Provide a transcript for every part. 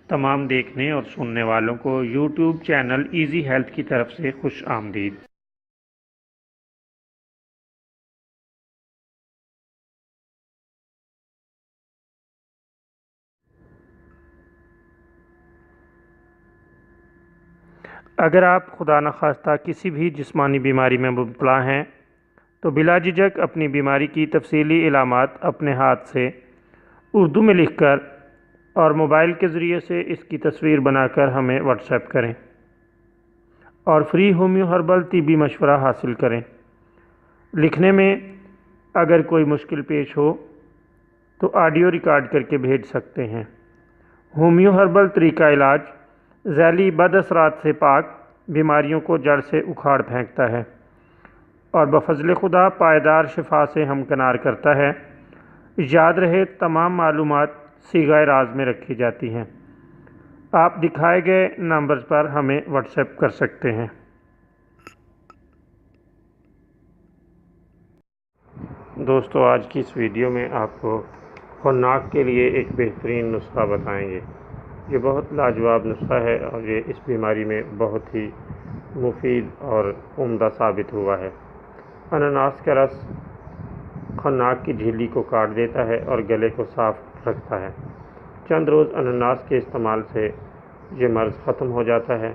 تمام دیکھنے اور سننے والوں کو یوٹیوب چینل ایزی ہیلتھ کی طرف سے خوش آمدید۔ اگر آپ خدا نخواستہ کسی بھی جسمانی بیماری میں مبتلا ہیں تو بلا جھجک اپنی بیماری کی تفصیلی علامات اپنے ہاتھ سے اردو میں لکھ کر اور موبائل کے ذریعے سے اس کی تصویر بنا کر ہمیں واٹس ایپ کریں اور فری ہومیو ہربل طبی مشورہ حاصل کریں۔ لکھنے میں اگر کوئی مشکل پیش ہو تو آڈیو ریکارڈ کر کے بھیج سکتے ہیں۔ ہومیو ہربل طریقہ علاج ذیلی بد اثرات سے پاک، بیماریوں کو جڑ سے اکھاڑ پھینکتا ہے اور بفضل خدا پائیدار شفا سے ہمکنار کرتا ہے۔ یاد رہے تمام معلومات صیغہ راز میں رکھی جاتی ہیں۔ آپ دکھائے گئے نمبرز پر ہمیں واٹس ایپ کر سکتے ہیں۔ دوستو، آج کی اس ویڈیو میں آپ کو خناق کے لیے ایک بہترین نسخہ بتائیں گے۔ یہ بہت لاجواب نسخہ ہے اور یہ اس بیماری میں بہت ہی مفید اور عمدہ ثابت ہوا ہے۔ انناس کا رس خناق کی جھلی کو کاٹ دیتا ہے اور گلے کو صاف رکھتا ہے۔ چند روز انناس کے استعمال سے یہ مرض ختم ہو جاتا ہے۔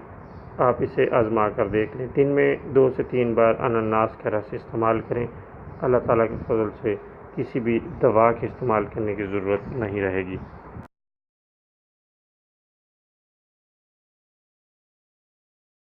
آپ اسے آزما کر دیکھ لیں۔ دن میں 2 سے 3 بار انناس کا رس استعمال کریں۔ اللہ تعالیٰ کے فضل سے کسی بھی دوا کے استعمال کرنے کی ضرورت نہیں رہے گی۔